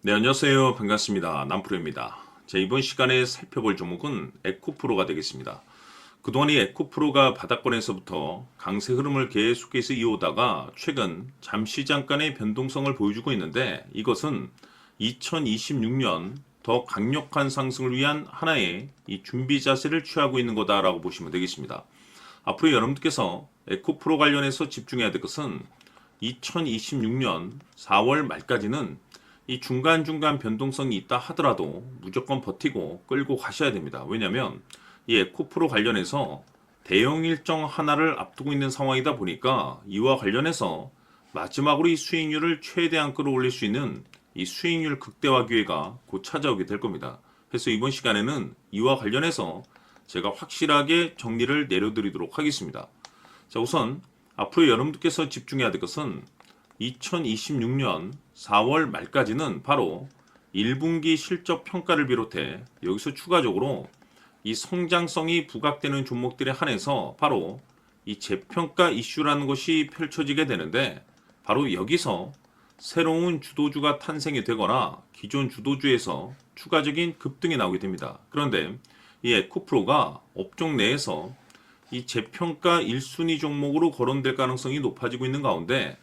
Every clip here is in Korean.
네, 안녕하세요. 반갑습니다. 남프로입니다. 자, 이번 시간에 살펴볼 종목은 에코프로가 되겠습니다. 그동안 이 에코프로가 바닥권에서부터 강세 흐름을 계속해서 이어오다가 최근 잠시 잠깐의 변동성을 보여주고 있는데 이것은 2026년 더 강력한 상승을 위한 하나의 이 준비 자세를 취하고 있는 거다라고 보시면 되겠습니다. 앞으로 여러분들께서 에코프로 관련해서 집중해야 될 것은 2026년 4월 말까지는 이 중간중간 변동성이 있다 하더라도 무조건 버티고 끌고 가셔야 됩니다. 왜냐하면 이 에코프로 관련해서 대형 일정 하나를 앞두고 있는 상황이다 보니까 이와 관련해서 마지막으로 이 수익률을 최대한 끌어올릴 수 있는 이 수익률 극대화 기회가 곧 찾아오게 될 겁니다. 그래서 이번 시간에는 이와 관련해서 제가 확실하게 정리를 내려드리도록 하겠습니다. 자, 우선 앞으로 여러분들께서 집중해야 될 것은 2026년 4월 말까지는 바로 1분기 실적 평가를 비롯해 여기서 추가적으로 이 성장성이 부각되는 종목들에 한해서 바로 이 재평가 이슈라는 것이 펼쳐지게 되는데 바로 여기서 새로운 주도주가 탄생이 되거나 기존 주도주에서 추가적인 급등이 나오게 됩니다. 그런데 이 에코프로가 업종 내에서 이 재평가 1순위 종목으로 거론될 가능성이 높아지고 있는 가운데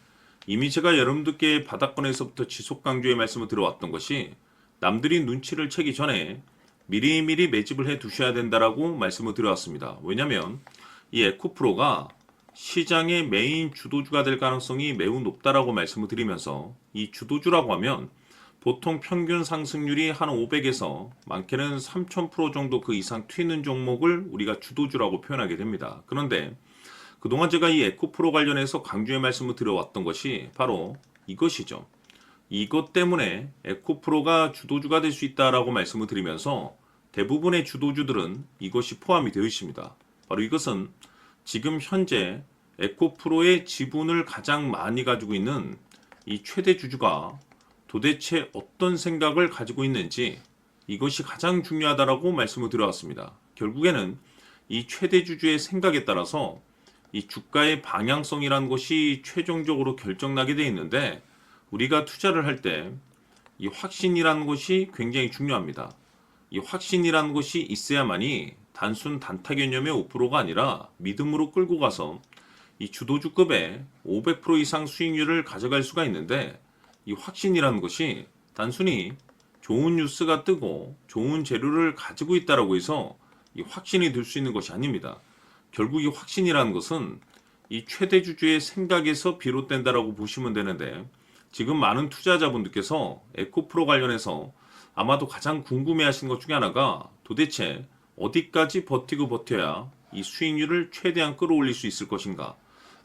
이미 제가 여러분들께 바닥권에서부터 지속 강조의 말씀을 들어왔던 것이 남들이 눈치를 채기 전에 미리미리 매집을 해 두셔야 된다라고 말씀을 드려왔습니다. 왜냐하면 이 에코프로가 시장의 메인 주도주가 될 가능성이 매우 높다라고 말씀을 드리면서 이 주도주라고 하면 보통 평균 상승률이 한 500에서 많게는 3000% 정도 그 이상 튀는 종목을 우리가 주도주라고 표현하게 됩니다. 그런데 그동안 제가 이 에코프로 관련해서 강조의 말씀을 드려왔던 것이 바로 이것이죠. 이것 때문에 에코프로가 주도주가 될 수 있다라고 말씀을 드리면서 대부분의 주도주들은 이것이 포함이 되어 있습니다. 바로 이것은 지금 현재 에코프로의 지분을 가장 많이 가지고 있는 이 최대 주주가 도대체 어떤 생각을 가지고 있는지 이것이 가장 중요하다라고 말씀을 드려왔습니다. 결국에는 이 최대 주주의 생각에 따라서 이 주가의 방향성이라는 것이 최종적으로 결정나게 되어 있는데 우리가 투자를 할 때 이 확신이라는 것이 굉장히 중요합니다. 이 확신이라는 것이 있어야만이 단순 단타 개념의 5%가 아니라 믿음으로 끌고 가서 이 주도주급의 500% 이상 수익률을 가져갈 수가 있는데 이 확신이라는 것이 단순히 좋은 뉴스가 뜨고 좋은 재료를 가지고 있다라고 해서 이 확신이 들 수 있는 것이 아닙니다. 결국 이 확신이라는 것은 이 최대 주주의 생각에서 비롯된다라고 보시면 되는데 지금 많은 투자자분들께서 에코프로 관련해서 아마도 가장 궁금해하시는 것 중에 하나가 도대체 어디까지 버티고 버텨야 이 수익률을 최대한 끌어올릴 수 있을 것인가,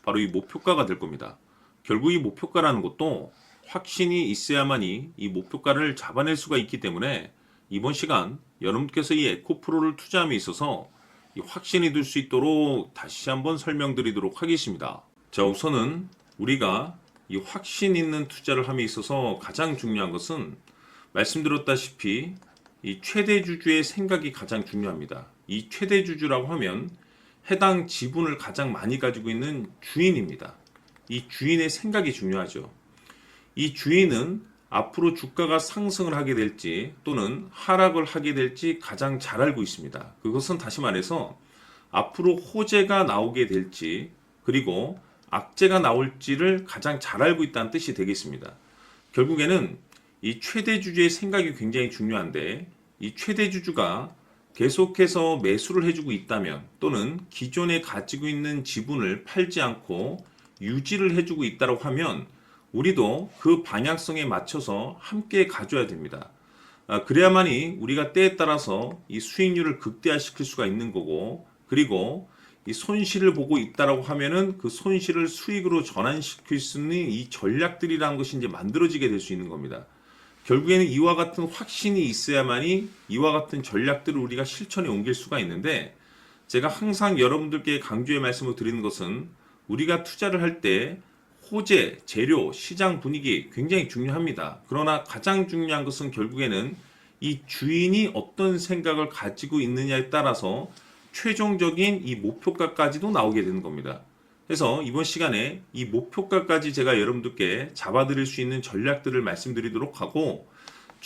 바로 이 목표가가 될 겁니다. 결국 이 목표가라는 것도 확신이 있어야만이 이 목표가를 잡아낼 수가 있기 때문에 이번 시간 여러분께서 이 에코프로를 투자함에 있어서 이 확신이 들 수 있도록 다시 한번 설명드리도록 하겠습니다. 자, 우선은 우리가 이 확신 있는 투자를 함에 있어서 가장 중요한 것은 말씀드렸다시피 이 최대 주주의 생각이 가장 중요합니다. 이 최대 주주라고 하면 해당 지분을 가장 많이 가지고 있는 주인입니다. 이 주인의 생각이 중요하죠. 이 주인은 앞으로 주가가 상승을 하게 될지 또는 하락을 하게 될지 가장 잘 알고 있습니다. 그것은 다시 말해서 앞으로 호재가 나오게 될지 그리고 악재가 나올지를 가장 잘 알고 있다는 뜻이 되겠습니다. 결국에는 이 최대 주주의 생각이 굉장히 중요한데 이 최대 주주가 계속해서 매수를 해주고 있다면 또는 기존에 가지고 있는 지분을 팔지 않고 유지를 해주고 있다고 하면 우리도 그 방향성에 맞춰서 함께 가져야 됩니다. 그래야만이 우리가 때에 따라서 이 수익률을 극대화시킬 수가 있는 거고 그리고 이 손실을 보고 있다라고 하면은 그 손실을 수익으로 전환시킬 수 있는 이 전략들이라는 것이 이제 만들어지게 될 수 있는 겁니다. 결국에는 이와 같은 확신이 있어야만이 이와 같은 전략들을 우리가 실천에 옮길 수가 있는데 제가 항상 여러분들께 강조의 말씀을 드리는 것은 우리가 투자를 할 때 호재, 재료, 시장 분위기 굉장히 중요합니다. 그러나 가장 중요한 것은 결국에는 이 주인이 어떤 생각을 가지고 있느냐에 따라서 최종적인 이 목표가까지도 나오게 되는 겁니다. 그래서 이번 시간에 이 목표가까지 제가 여러분들께 잡아드릴 수 있는 전략들을 말씀드리도록 하고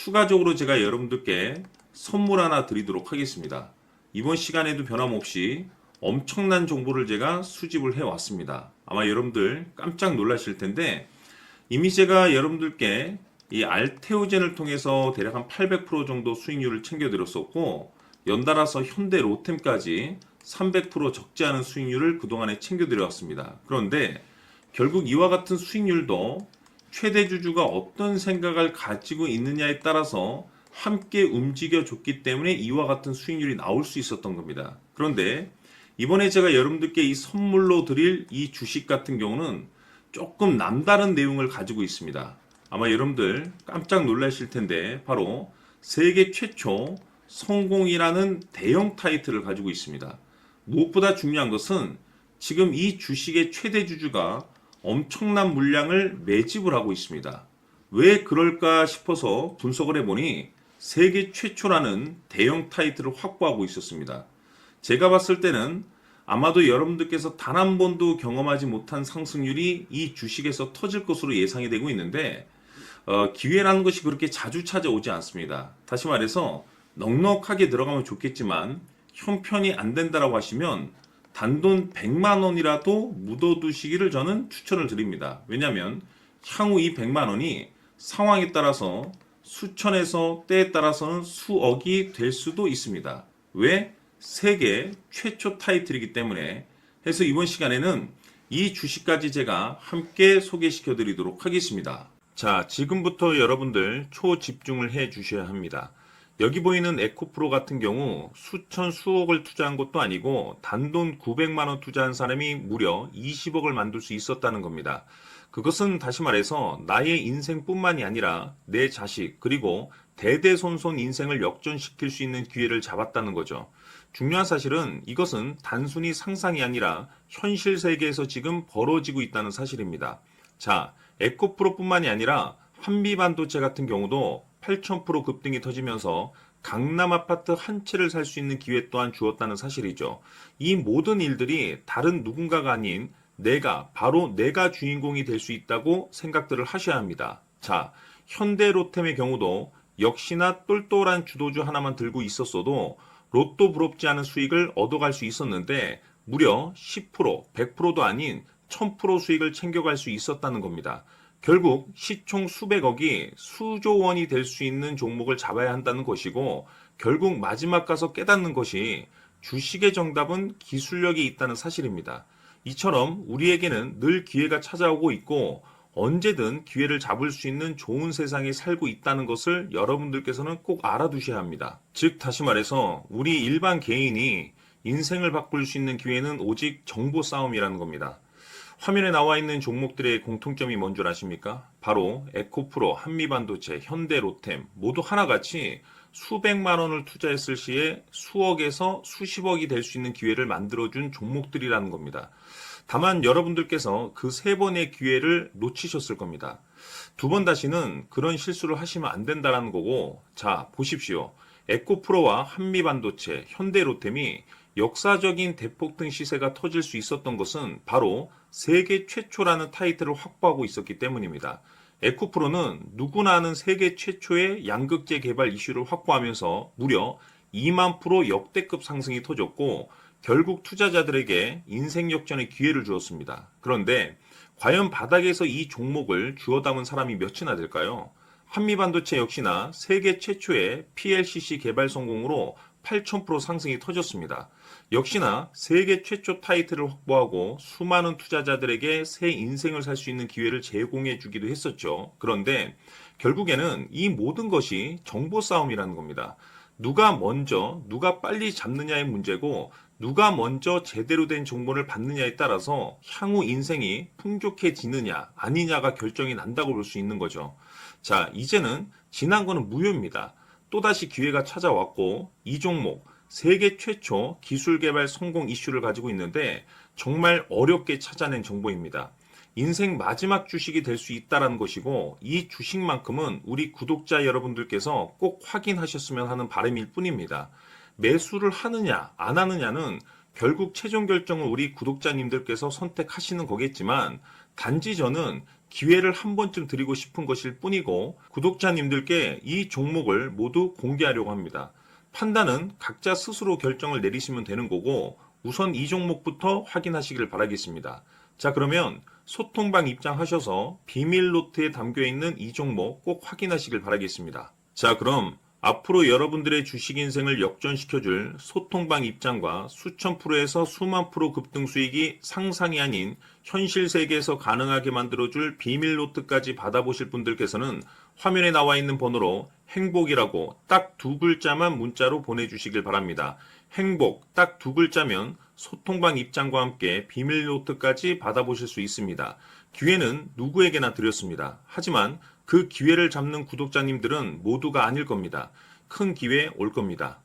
추가적으로 제가 여러분들께 선물 하나 드리도록 하겠습니다. 이번 시간에도 변함없이 엄청난 정보를 제가 수집을 해왔습니다. 아마 여러분들 깜짝 놀라실 텐데 이미 제가 여러분들께 이 알테오젠을 통해서 대략 한 800% 정도 수익률을 챙겨드렸었고 연달아서 현대 로템까지 300% 적지 않은 수익률을 그동안에 챙겨드려왔습니다. 그런데 결국 이와 같은 수익률도 최대 주주가 어떤 생각을 가지고 있느냐에 따라서 함께 움직여줬기 때문에 이와 같은 수익률이 나올 수 있었던 겁니다. 그런데 이번에 제가 여러분들께 이 선물로 드릴 이 주식 같은 경우는 조금 남다른 내용을 가지고 있습니다. 아마 여러분들 깜짝 놀라실 텐데 바로 세계 최초 성공이라는 대형 타이틀을 가지고 있습니다. 무엇보다 중요한 것은 지금 이 주식의 최대 주주가 엄청난 물량을 매집을 하고 있습니다. 왜 그럴까 싶어서 분석을 해보니 세계 최초라는 대형 타이틀을 확보하고 있었습니다. 제가 봤을 때는 아마도 여러분들께서 단 한 번도 경험하지 못한 상승률이 이 주식에서 터질 것으로 예상이 되고 있는데 기회라는 것이 그렇게 자주 찾아오지 않습니다. 다시 말해서 넉넉하게 들어가면 좋겠지만 형편이 안 된다라고 하시면 단돈 100만 원이라도 묻어두시기를 저는 추천을 드립니다. 왜냐하면 향후 이 100만 원이 상황에 따라서 수천에서 때에 따라서는 수억이 될 수도 있습니다. 왜? 세계 최초 타이틀이기 때문에. 해서 이번 시간에는 이 주식까지 제가 함께 소개시켜 드리도록 하겠습니다. 자, 지금부터 여러분들 초집중을 해 주셔야 합니다. 여기 보이는 에코프로 같은 경우 수천 수억을 투자한 것도 아니고 단돈 900만 원 투자한 사람이 무려 20억을 만들 수 있었다는 겁니다. 그것은 다시 말해서 나의 인생뿐만이 아니라 내 자식 그리고 대대손손 인생을 역전시킬 수 있는 기회를 잡았다는 거죠. 중요한 사실은 이것은 단순히 상상이 아니라 현실 세계에서 지금 벌어지고 있다는 사실입니다. 자, 에코프로뿐만이 아니라 한미반도체 같은 경우도 8,000% 급등이 터지면서 강남 아파트 한 채를 살 수 있는 기회 또한 주었다는 사실이죠. 이 모든 일들이 다른 누군가가 아닌 바로 내가 주인공이 될 수 있다고 생각들을 하셔야 합니다. 자, 현대로템의 경우도 역시나 똘똘한 주도주 하나만 들고 있었어도 로또 부럽지 않은 수익을 얻어갈 수 있었는데 무려 10%, 100%도 아닌 1000% 수익을 챙겨갈 수 있었다는 겁니다. 결국 시총 수백억이 수조 원이 될 수 있는 종목을 잡아야 한다는 것이고 결국 마지막 가서 깨닫는 것이 주식의 정답은 기술력이 있다는 사실입니다. 이처럼 우리에게는 늘 기회가 찾아오고 있고 언제든 기회를 잡을 수 있는 좋은 세상에 살고 있다는 것을 여러분들께서는 꼭 알아두셔야 합니다. 즉 다시 말해서 우리 일반 개인이 인생을 바꿀 수 있는 기회는 오직 정보 싸움이라는 겁니다. 화면에 나와 있는 종목들의 공통점이 뭔 줄 아십니까? 바로 에코프로, 한미반도체, 현대로템 모두 하나같이 수백만 원을 투자했을 시에 수억에서 수십억이 될 수 있는 기회를 만들어준 종목들이라는 겁니다. 다만 여러분들께서 그 세 번의 기회를 놓치셨을 겁니다. 두 번 다시는 그런 실수를 하시면 안 된다는 거고, 자, 보십시오. 에코프로와 한미반도체, 현대로템이 역사적인 대폭등 시세가 터질 수 있었던 것은 바로 세계 최초라는 타이틀을 확보하고 있었기 때문입니다. 에코프로는 누구나 아는 세계 최초의 양극재 개발 이슈를 확보하면서 무려 2만 프로 역대급 상승이 터졌고 결국 투자자들에게 인생 역전의 기회를 주었습니다. 그런데 과연 바닥에서 이 종목을 주워 담은 사람이 몇이나 될까요? 한미반도체 역시나 세계 최초의 PLCC 개발 성공으로 8,000% 상승이 터졌습니다. 역시나 세계 최초 타이틀을 확보하고 수많은 투자자들에게 새 인생을 살 수 있는 기회를 제공해 주기도 했었죠. 그런데 결국에는 이 모든 것이 정보 싸움이라는 겁니다. 누가 먼저, 누가 빨리 잡느냐의 문제고 누가 먼저 제대로 된 정보를 받느냐에 따라서 향후 인생이 풍족해지느냐 아니냐가 결정이 난다고 볼 수 있는 거죠. 자, 이제는 지난 거는 무효입니다. 또다시 기회가 찾아왔고 이 종목 세계 최초 기술 개발 성공 이슈를 가지고 있는데 정말 어렵게 찾아낸 정보입니다. 인생 마지막 주식이 될 수 있다는 것이고 이 주식만큼은 우리 구독자 여러분들께서 꼭 확인하셨으면 하는 바람일 뿐입니다. 매수를 하느냐 안 하느냐는 결국 최종 결정을 우리 구독자님들께서 선택하시는 거겠지만 단지 저는 기회를 한 번쯤 드리고 싶은 것일 뿐이고 구독자님들께 이 종목을 모두 공개하려고 합니다. 판단은 각자 스스로 결정을 내리시면 되는 거고 우선 이 종목부터 확인하시길 바라겠습니다. 자, 그러면 소통방 입장하셔서 비밀 노트에 담겨 있는 이 종목 꼭 확인하시길 바라겠습니다. 자, 그럼 앞으로 여러분들의 주식 인생을 역전시켜줄 소통방 입장과 수천 프로에서 수만 프로 급등 수익이 상상이 아닌 현실 세계에서 가능하게 만들어줄 비밀 노트까지 받아보실 분들께서는 화면에 나와 있는 번호로 행복이라고 딱 두 글자만 문자로 보내주시길 바랍니다. 행복 딱 두 글자면 소통방 입장과 함께 비밀 노트까지 받아보실 수 있습니다. 기회는 누구에게나 드렸습니다. 하지만 그 기회를 잡는 구독자님들은 모두가 아닐 겁니다. 큰 기회 올 겁니다.